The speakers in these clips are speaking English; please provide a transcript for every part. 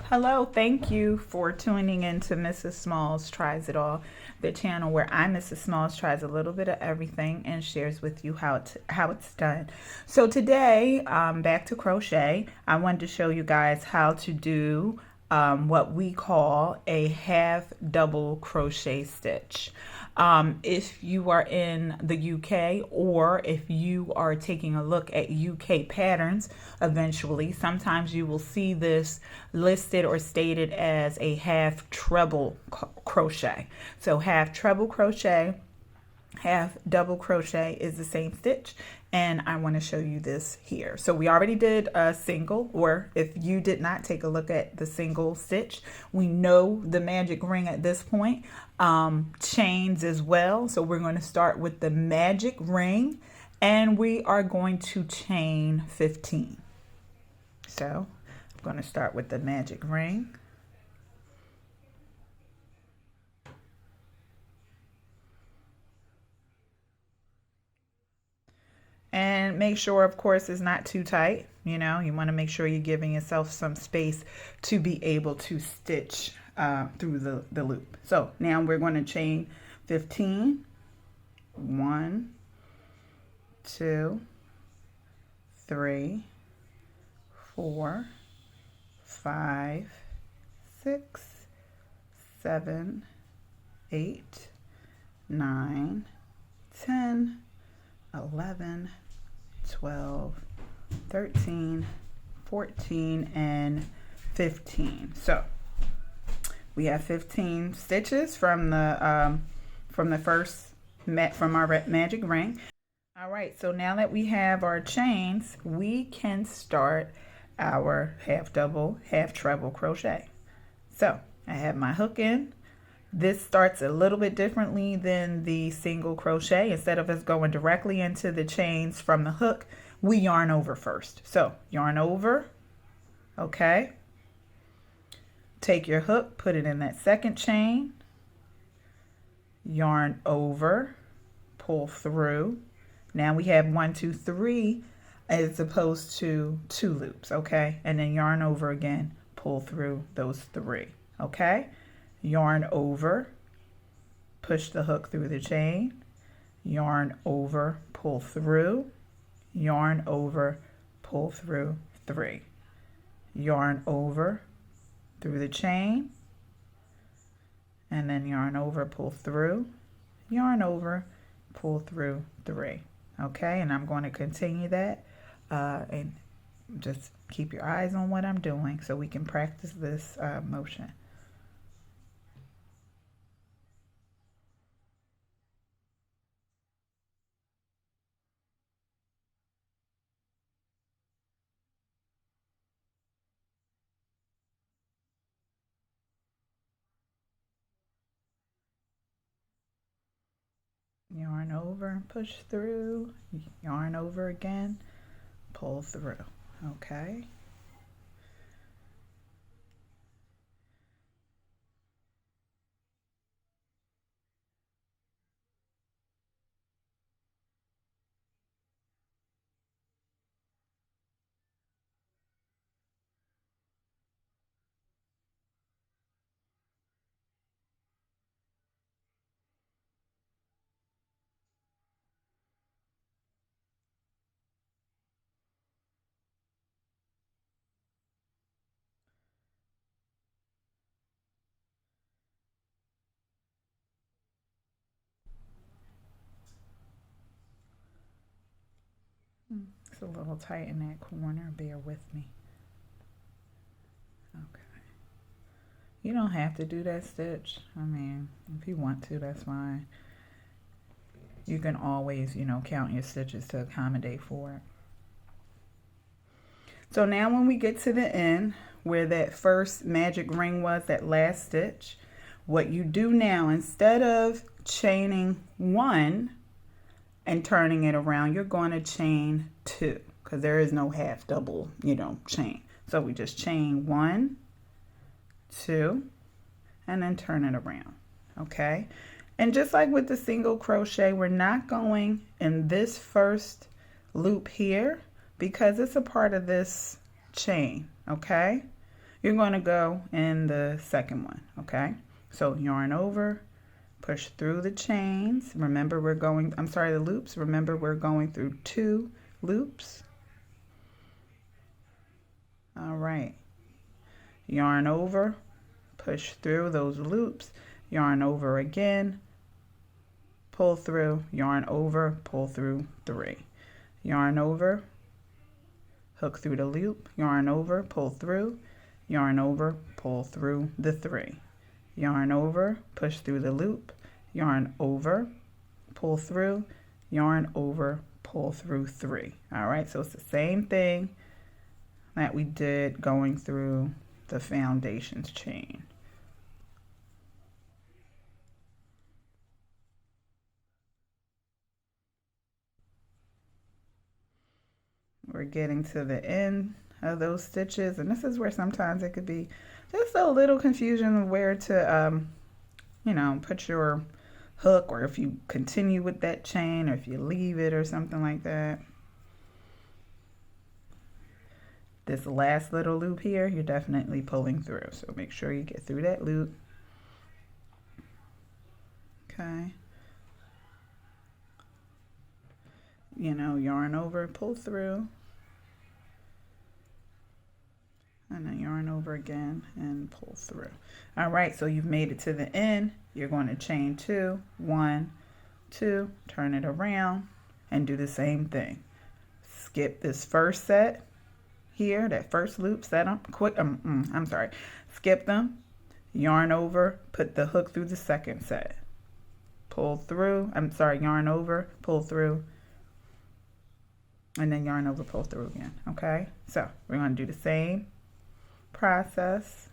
Hello, thank you for tuning in to Mrs. Smalls Tries It All, the channel where Mrs. Smalls tries a little bit of everything and shares with you how it's done. So today, back to crochet, I wanted to show you guys how to do what we call a half double crochet stitch. If you are in the UK or if you are taking a look at UK patterns eventually, sometimes you will see this listed or stated as a half treble crochet. So half treble crochet, half double crochet is the same stitch, and I want to show you this here. So we already did a single, or if you did not take a look at the single stitch, we know the magic ring at this point, chains as well. So we're going to start with the magic ring and we are going to chain 15. So I'm going to start with the magic ring. And make sure, of course, it's not too tight. You know, you want to make sure you're giving yourself some space to be able to stitch through the loop. So now we're going to chain 15. 1, 2, 3, 4, 5, 6, 7, 8, 9, 10, 11, 12, 13, 14, and 15. So we have 15 stitches from our magic ring. All right, so now that we have our chains, we can start our half double, half treble crochet. So I have my hook in. This starts a little bit differently than the single crochet. Instead of us going directly into the chains from the hook, we yarn over first. So yarn over, okay. Take your hook, put it in that second chain, yarn over, pull through. Now we have 1, 2, 3 as opposed to 2 loops, okay? And then yarn over again, pull through those 3, okay? Yarn over, push the hook through the chain, yarn over, pull through, yarn over, pull through 3, yarn over through the chain, and then yarn over, pull through, yarn over, pull through 3. Okay, and I'm going to continue that and just keep your eyes on what I'm doing so we can practice this motion. Yarn over, push through, yarn over again, pull through, okay? It's a little tight in that corner, bear with me. Okay. You don't have to do that stitch. I mean, if you want to, that's fine. You can always, count your stitches to accommodate for it. So now when we get to the end, where that first magic ring was, that last stitch, what you do now, instead of chaining 1 and turning it around, you're going to chain 2 because there is no half double, chain. So we just chain 1, 2, and then turn it around, okay? And just like with the single crochet, we're not going in this first loop here because it's a part of this chain, okay? you're going to go in the second one, okay? So yarn over, push through the chains. Remember the loops. Remember we're going through 2 loops. All right. Yarn over, push through those loops, yarn over again, pull through, yarn over, pull through 3. Yarn over, hook through the loop, yarn over, pull through, yarn over, pull through the 3. Yarn over, push through the loop, yarn over, pull through, yarn over, pull through 3. All right, so it's the same thing that we did going through the foundations chain. We're getting to the end of those stitches, and this is where sometimes it could be just a little confusion of where to put your hook, or if you continue with that chain or if you leave it or something like that. This last little loop here, you're definitely pulling through, so make sure you get through that loop. Okay. Yarn over, pull through, and then yarn over again and pull through. All right, so you've made it to the end. You're going to chain 2, 1, 2, turn it around, and do the same thing. Skip this first set here, that first loop, set them quick. Skip them, yarn over, put the hook through the second set, pull through. Yarn over, pull through, and then yarn over, pull through again. Okay, so we're going to do the same process.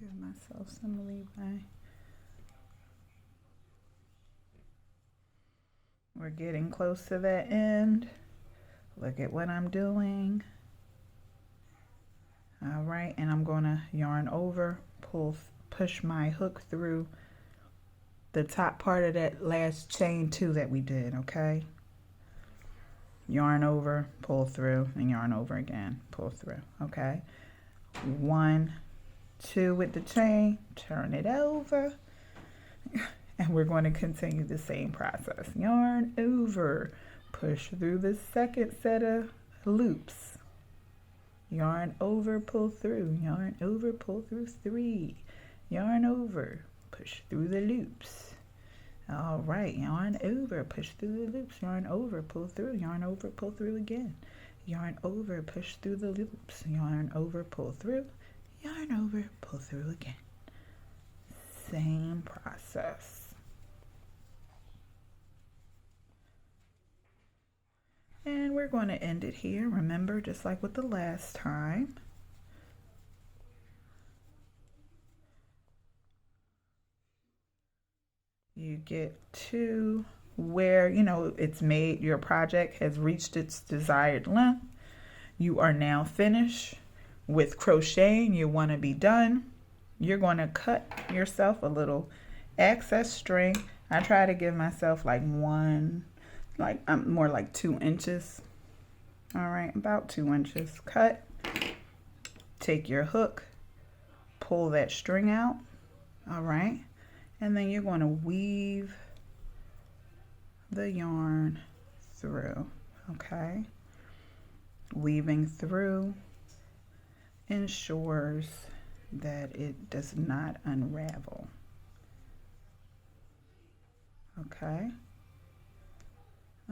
Give myself some leeway. We're getting close to that end. Look at what I'm doing. All right, and I'm going to yarn over, push my hook through the top part of that last chain 2 that we did, okay? Yarn over, pull through, and yarn over again, pull through, okay? 1, 2 with the chain, turn it over, and we're going to continue the same process. Yarn over, push through the second set of loops, yarn over, pull through, yarn over, pull through 3, yarn over, push through the loops. All right, yarn over, push through the loops, yarn over, pull through, yarn over, pull through again, yarn over, push through the loops, yarn over, pull through, yarn over, pull through again. Same process. And we're going to end it here. Remember, just like with the last time, you get to where, it's made, your project has reached its desired length. You are now finished with crocheting. You want to be done. You're going to cut yourself a little excess string. I try to give myself more like 2 inches. All right, about 2 inches. Cut. Take your hook, pull that string out. All right, and then you're going to weave the yarn through. Okay, weaving through ensures that it does not unravel. Okay.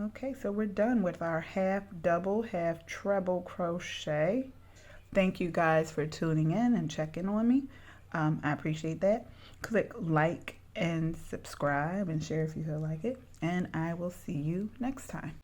Okay, so we're done with our half double, half treble crochet. Thank you guys for tuning in and checking on me. I appreciate that. Click like and subscribe and share if you feel like it. And I will see you next time.